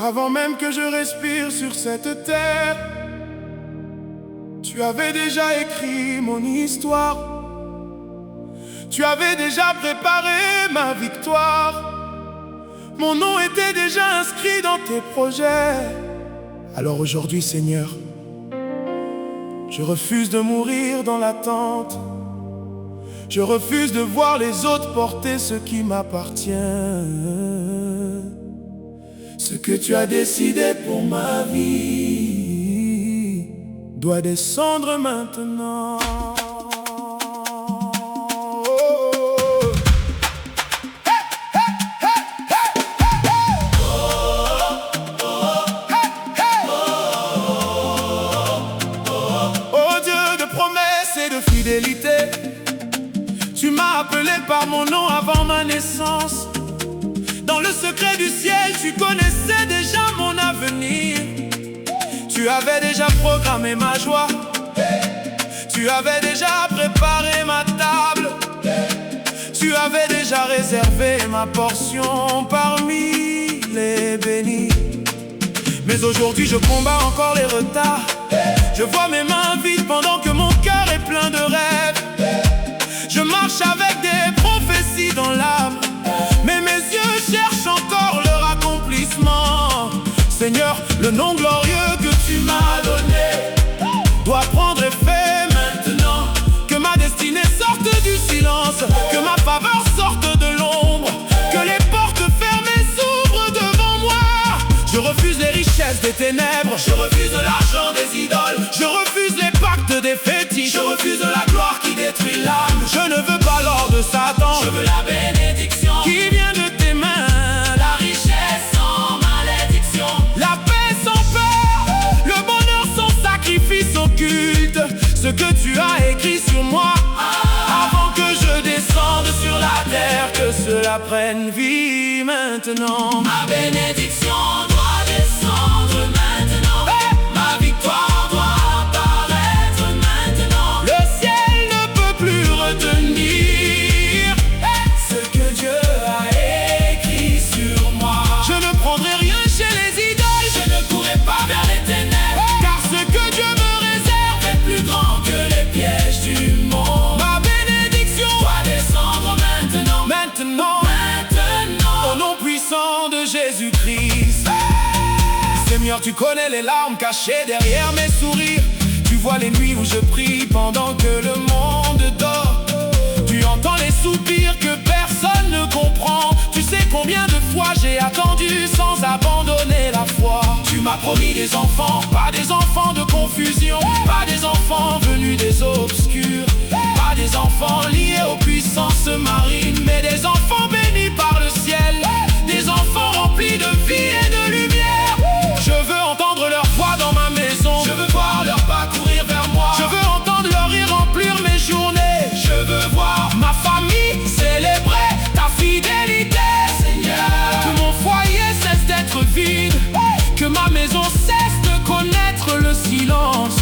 Avant même que je respire sur cette terre, tu avais déjà écrit mon histoire. Tu avais déjà préparé ma victoire. Mon nom était déjà inscrit dans tes projets. Alors aujourd'hui, Seigneur, je refuse de mourir dans l'attente. Je refuse de voir les autres porter ce qui m'appartient. Ce que tu as décidé pour ma vie doit descendre maintenant. Oh Dieu de promesses et de fidélité, tu m'as appelé par mon nom avant ma naissance. Dans le secret du ciel, tu connaissais déjà mon avenir. Tu avais déjà programmé ma joie. Tu avais déjà préparé ma table. Tu avais déjà réservé ma portion parmi les bénis. Mais aujourd'hui je combats encore les retards. Je vois mes mains vides pendant que mon cœur est plein de rêves. Je marche avec des prophéties dans l'âme, mais mes yeux cherchent encore leur accomplissement. Seigneur, le nom glorieux que tu m'as donné doit prendre effet maintenant. Que ma destinée sorte du silence, que ma faveur sorte de l'ombre, que les portes fermées s'ouvrent devant moi. Je refuse les richesses des ténèbres, je refuse l'argent des idoles, je refuse les pactes des fétiches, je refuse la gloire qui détruit l'âme. Je ne veux pas l'or de Satan, Je veux la bénédiction qui vient de tes mains. La richesse sans malédiction, La paix sans peur, le bonheur sans sacrifice occulte. Ce que tu as écrit sur moi avant que je descende sur la terre, que cela prenne vie maintenant. ma bénédiction doit descendre maintenant. Ma victoire doit apparaître maintenant. Le ciel ne peut plus retenir Ce que Dieu a écrit sur moi, Je ne prendrai rien chez les idoles, je ne courrai pas vers les ténèbres, car ce que Dieu me réserve est plus grand que les pièges du monde. ma bénédiction Doit descendre maintenant, maintenant, au maintenant. nom puissant de Jésus-Christ. Seigneur, tu connais les larmes cachées derrière mes sourires. Tu vois les nuits où je prie pendant que le monde dort. Tu entends les soupirs que personne ne comprend. Tu sais combien de fois j'ai attendu sans abandonner la foi. Tu m'as promis des enfants, pas des enfants de confusion, pas des enfants venus des obscurs, pas des enfants liés aux puissances marines, mais des enfants bénis par le ciel, des enfants remplis de vie et de lumière. Je veux entendre leur voix dans ma maison, Je veux voir leurs pas courir vers moi. je veux entendre leur rire remplir mes journées. Je veux voir Ma famille célébrer ta fidélité, Seigneur. que mon foyer cesse d'être vide, que ma maison cesse de connaître le silence.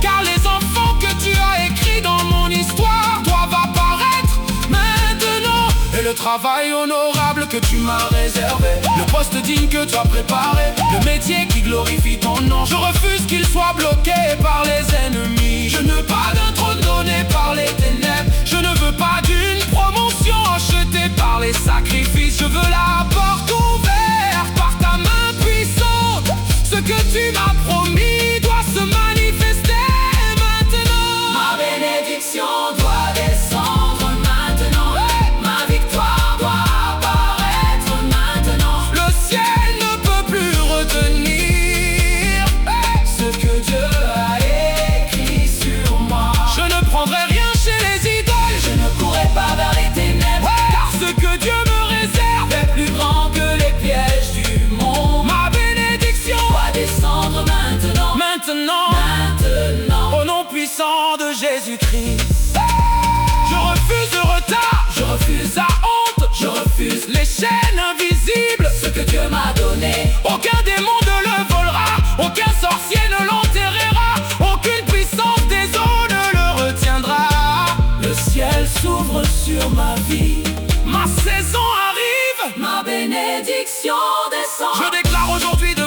Car les enfants que tu as écrits dans mon histoire doivent apparaître maintenant. Et le travail honorable que tu m'as réservé, le poste digne que tu as préparé, le métier qui glorifie ton nom, je refuse qu'il soit bloqué par les ennemis. Je ne veux pas d'un trône donné par les ténèbres, je ne veux pas d'une promotion achetée par les sacrifices. Je veux la porte ouverte par ta main puissante. Ce que tu m'as promis doit se manifester maintenant. Ma bénédiction doit descendre maintenant. Ma victoire doit apparaître maintenant. Le ciel ne peut plus retenir Ce que Dieu a écrit sur moi, Je ne prendrai rien chez les idoles, je ne courrai pas vers les ténèbres, car ce que Dieu me réserve est plus grand que les pièges du monde. ma bénédiction Doit descendre maintenant, maintenant, maintenant. au nom puissant de Jésus-Christ. Je refuse le retard, Je refuse la honte, je refuse les chaînes invisibles. ce que Dieu m'a donné. Aucun démon ne le volera, aucun sorcier ne l'enterrera, aucune puissance des eaux ne le retiendra. Le ciel s'ouvre sur ma vie, Ma saison arrive, ma bénédiction descend. je déclare aujourd'hui de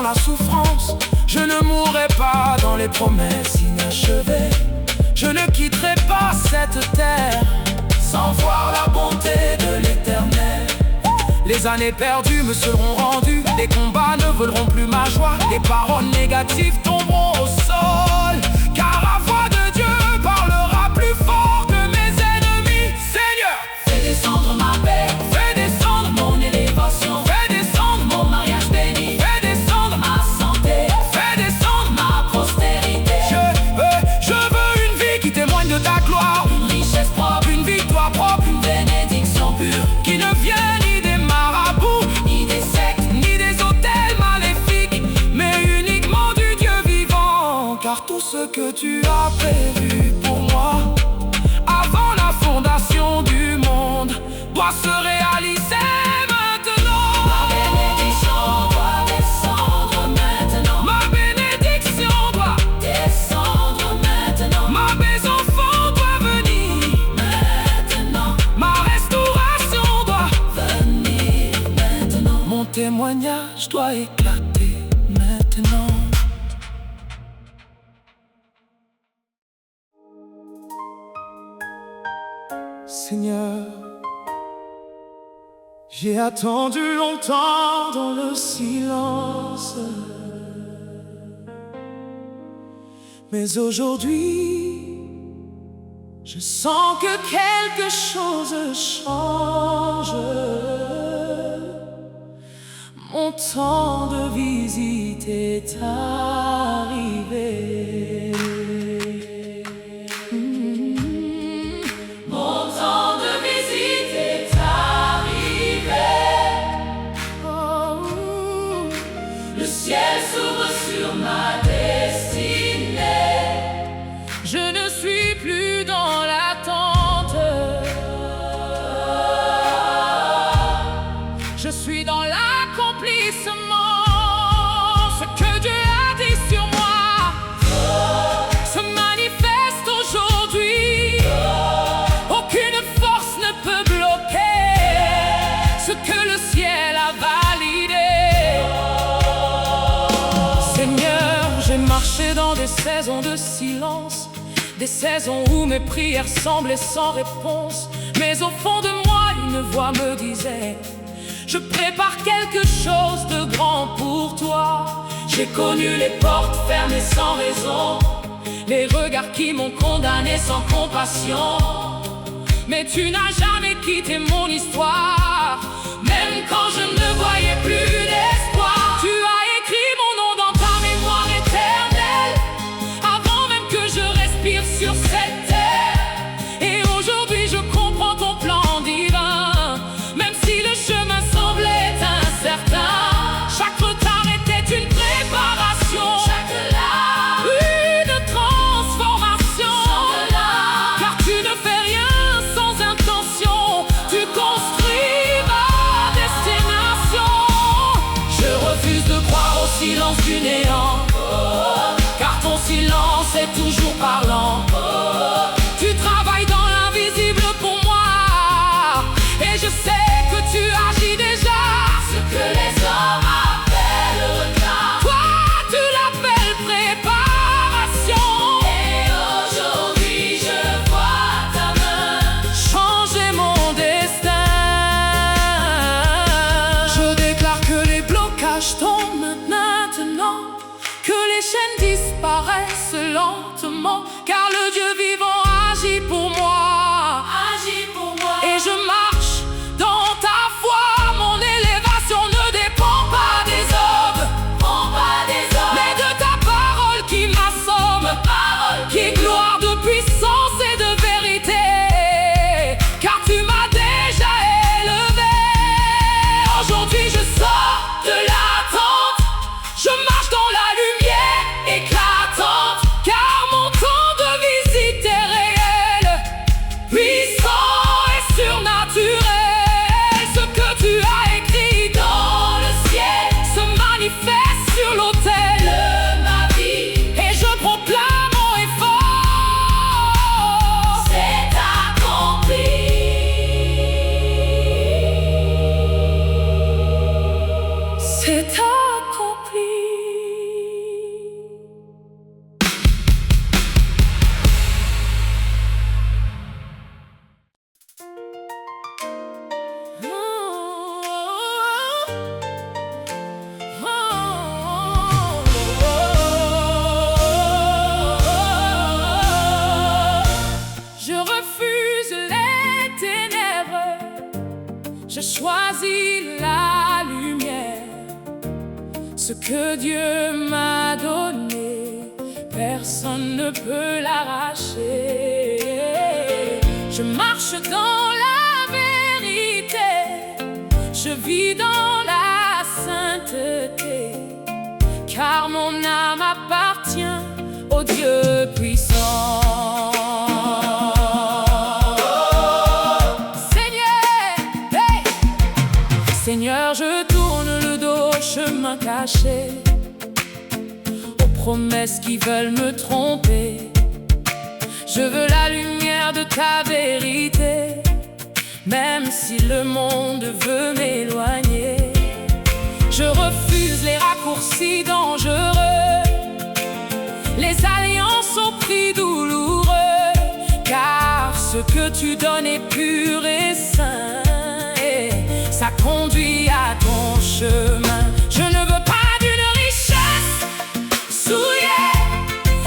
la souffrance. Je ne mourrai pas dans les promesses inachevées. Je ne quitterai pas cette terre sans voir la bonté de l'Éternel. Les années perdues me seront rendues, les combats ne voleront plus ma joie. Les paroles négatives tomberont au sol, car la voix de Dieu parlera plus fort que mes ennemis. Seigneur, fais descendre ma paix, fais descendre mon élévation, fais descendre mon mariage béni, fais descendre ma santé, fais descendre ma postérité. Je veux une vie qui témoigne de ta gloire, Une richesse propre, une victoire propre, une bénédiction pure, qui ne vient ni des marabouts, ni des sectes, ni des autels maléfiques, mais uniquement du Dieu vivant. Car tout ce que tu as prévu pour moi avant la fondation du monde doit se réaliser maintenant. ma bénédiction doit descendre maintenant, Ma bénédiction doit, descendre maintenant, mes enfants doivent venir, maintenant, ma restauration doit, venir maintenant. mon témoignage doit éclater maintenant. Seigneur, j'ai attendu longtemps dans le silence, mais aujourd'hui, je sens que quelque chose change. Mon temps de visite est arrivé. Mon temps de visite est arrivé. Oh, Le ciel s'ouvre sur ma destinée. je ne suis plus dans l'attente. Je suis dans l'accomplissement. Ce que Dieu a dit sur moi se manifeste aujourd'hui. Aucune force ne peut bloquer ce que le ciel a validé. Seigneur, j'ai marché dans des saisons de silence, des saisons où mes prières semblaient sans réponse. Mais au fond de moi, une voix me disait: je prépare quelque chose de grand pour toi. J'ai connu les portes fermées sans raison, les regards qui m'ont condamné sans compassion. Mais tu n'as jamais quitté mon histoire, même quand je ne voyais plus d'espoir. Tu as écrit mon nom dans ta mémoire éternelle, avant même que je respire sur cette terre. Et aujourd'hui je comprends ton plan divin, même si le chemin semblait incertain. Chaque retard était une préparation, Chaque larme, une transformation. chaque larme, Car tu ne fais rien sans intention, tu construis ma destination. Je refuse de croire au silence du néant, car ton silence est toujours parlant. Tu travailles dans l'invisible pour moi, et je sais que tu agis déjà. ce que les hommes appellent retard. Toi, tu l'appelles préparation. Et aujourd'hui je vois ta main. Changer mon destin. Je déclare que les blocages tombent maintenant, que les chaînes disparaissent lentement, car le Dieu vivant agit pour moi. Agis pour moi. Et je marche dans ta foi. Mon élévation ne dépend pas des hommes, Prends pas des hommes, mais de ta parole qui m'assomme, parole qui est gloire de puissance et de vérité, car tu m'as déjà élevé. Aujourd'hui je sors de l'attente, je marche dans la lumière éclatante, car mon temps de visite est que Dieu m'a donné, personne ne peut l'arracher. Je marche dans la vérité, je vis dans la sainteté, car mon âme appartient au Dieu puissant. Seigneur, je tourne le dos au chemin caché, aux promesses qui veulent me tromper. Je veux la lumière de ta vérité, même si le monde veut m'éloigner. Je refuse les raccourcis dangereux, les alliances au prix douloureux, car ce que tu donnes est pur et saint, et ça conduit à ton chemin. Je ne veux pas d'une richesse souillée,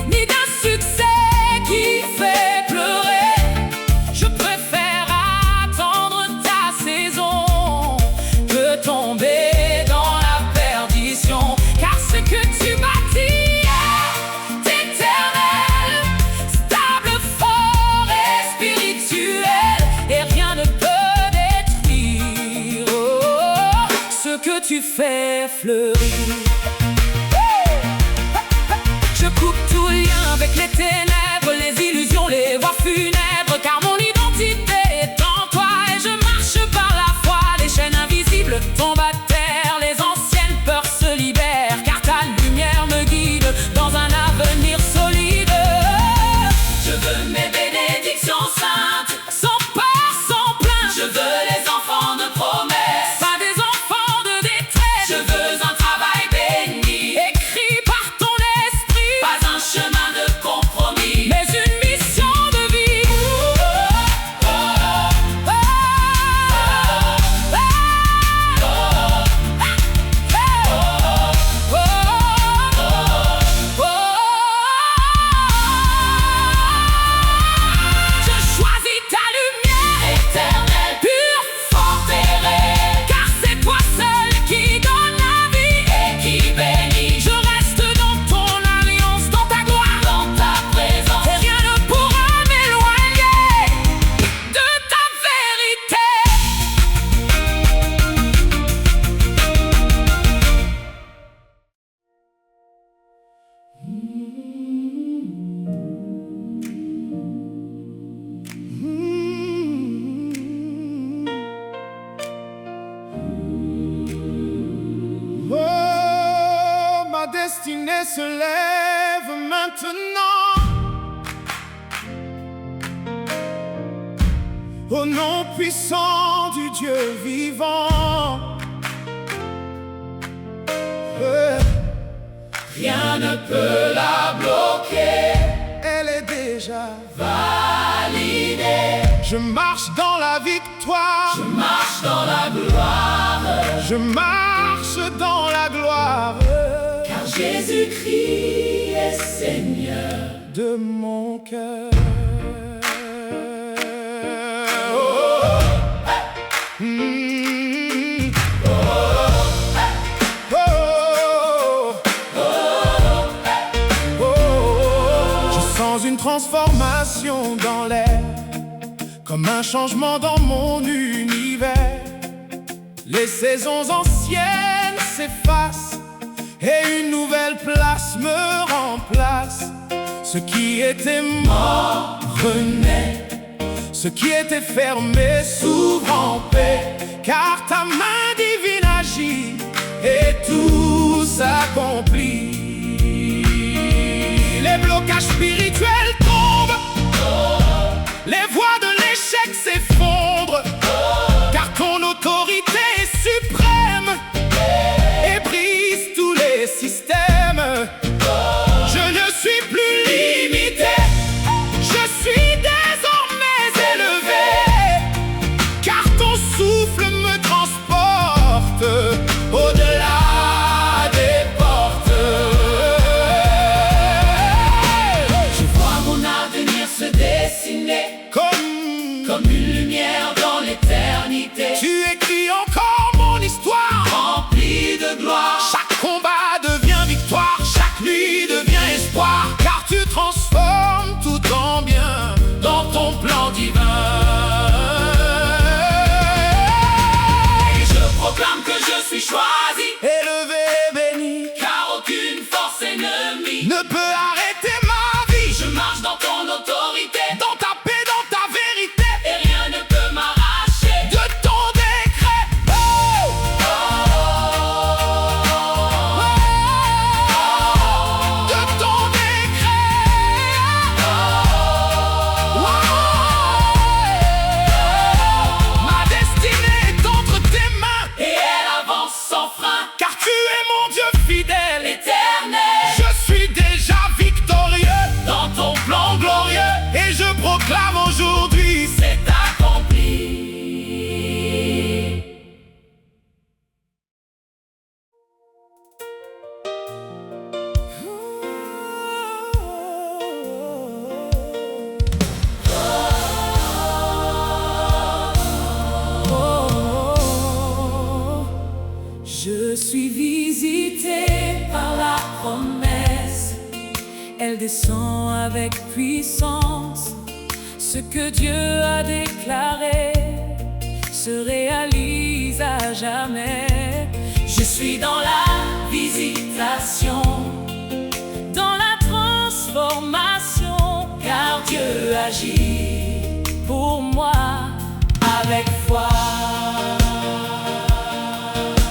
ni d'un succès qui fait pleurer. Je préfère attendre ta saison que tomber dans la perdition, car ce que tu bâtis est éternel, stable, fort et spirituel, et rien ne peut détruire ce que tu fais fleurir. Je coupe tout lien avec les ténèbres, les illusions, les voies funèbres, car mon identité est en toi et je marche par la foi. Les chaînes invisibles tombent à terre, les anciennes peurs se libèrent, car ta lumière me guide dans un avenir solide. Je veux mes bénédictions saintes, Sans peur, sans plainte, je veux les enfants de promesse, pas des enfants de détresse. je veux un travail béni, Écrit par ton esprit, pas un chemin de compromis, mais une mission de vie. Je choisis ta lumière, éternel, pure, forte et réelle, car c'est toi seul qui donne la vie. et qui bénit Je reste dans ton alliance, dans ta gloire, dans ta présence. et rien ne pourra m'éloigner de ta vérité. Oh, ma destinée se lève maintenant. Au nom puissant du Dieu vivant. Rien ne peut la bloquer, Elle est déjà. validée. Je marche dans la victoire. Je marche dans la gloire, Je marche dans la gloire car Jésus-Christ est Seigneur. de mon cœur. Mm. Je sens une transformation dans l'air, comme un changement dans mon univers. Les saisons anciennes s'effacent et une nouvelle place me remplace. Ce qui était mort renaît, ce qui était fermé s'ouvre en paix, car ta main divine agit et tout s'accomplit. Les blocages spirituels tombent, les voies de l'échec s'effondrent, car ton autorité est suprême et brise tous les systèmes. Je ne suis plus limité, je suis désormais élevé, car ton souffle me transporte au-delà des portes. Je descends avec puissance. Ce que Dieu a déclaré se réalise à jamais. Je suis dans la visitation, dans la transformation, car Dieu agit pour moi avec foi.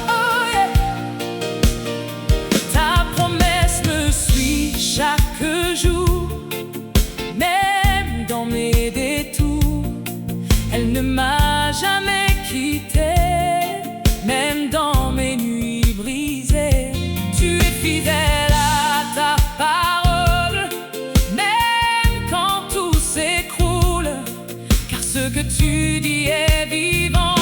Oh yeah. Ta promesse me suit chaque jour, même dans mes détours. Elle ne m'a jamais quitté, même dans mes nuits brisées. Tu es fidèle à ta parole, même quand tout s'écroule, car ce que tu dis est vivant.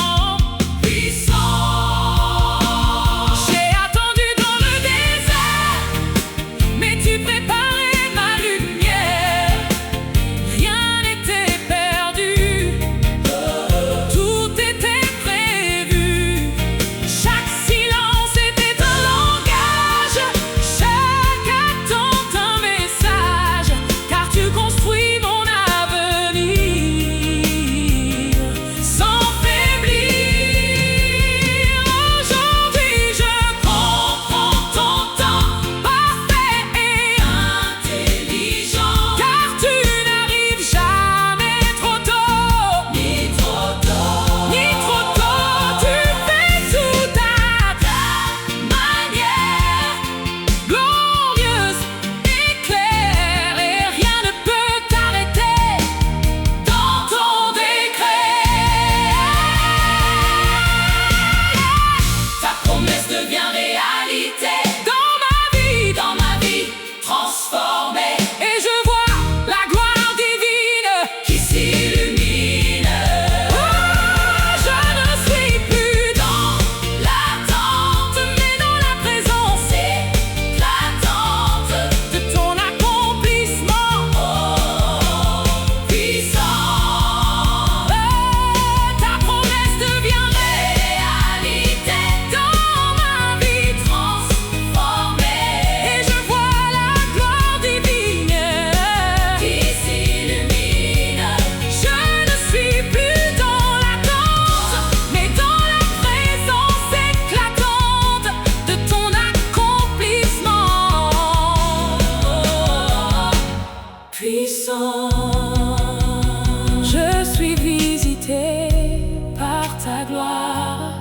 Je suis visité par ta gloire,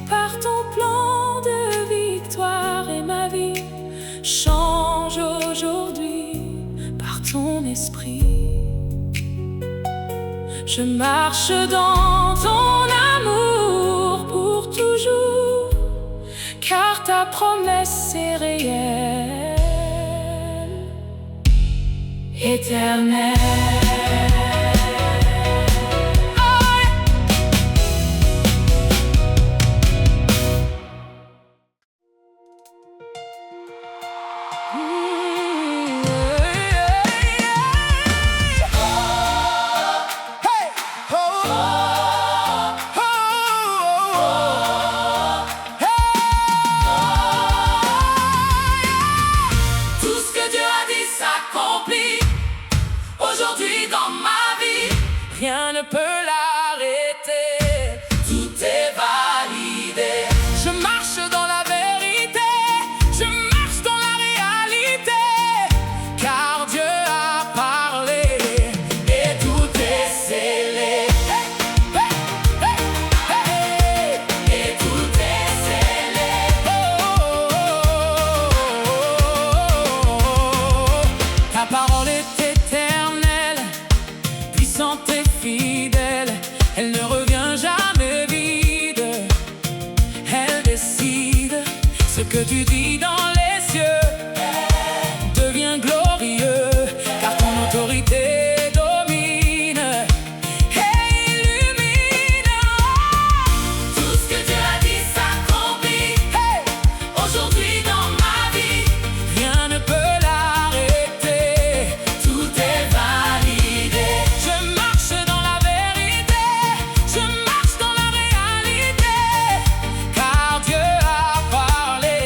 par ton plan de victoire, et ma vie change aujourd'hui par ton esprit. Je marche dans ton amour pour toujours, car ta promesse est réelle, éternelle. Rien ne peut l'arrêter, tout est validé. Je marche dans la vérité, je marche dans la réalité, car Dieu a parlé et tout est scellé. Et tout est scellé. Ta parole est éternelle, puissante et fidèle, elle ne revient jamais vide. Elle décide, ce que tu dis dans les cieux devient glorieux, car ton autorité domine et illumine. Tout ce que Dieu a dit s'accomplit. Aujourd'hui dans ma vie, rien ne peut l'arrêter, tout est validé. Je marche dans la vérité, je marche dans la réalité, car Dieu a parlé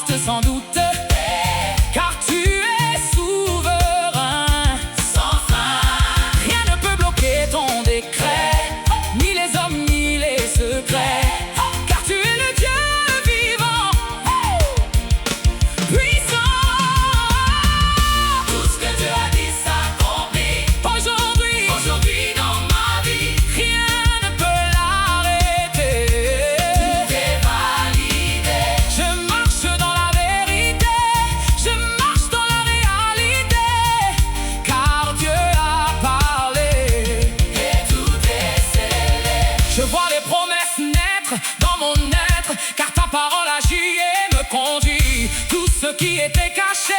reste sans doute, car tu es souverain. Sans fin, Rien ne peut bloquer ton décret, ni les hommes, ni les secrets, car tu es le Dieu vivant, puissant. tout ce que Dieu a dit s'accomplit. Aujourd'hui dans ma vie, Rien ne peut l'arrêter. t'es validé. Je marche dans la vérité, je marche dans la réalité, car Dieu a parlé. Et tout est scellé. Je vois les promesses naître dans mon être, car ta parole agit et me conduit. Tout ce qui était caché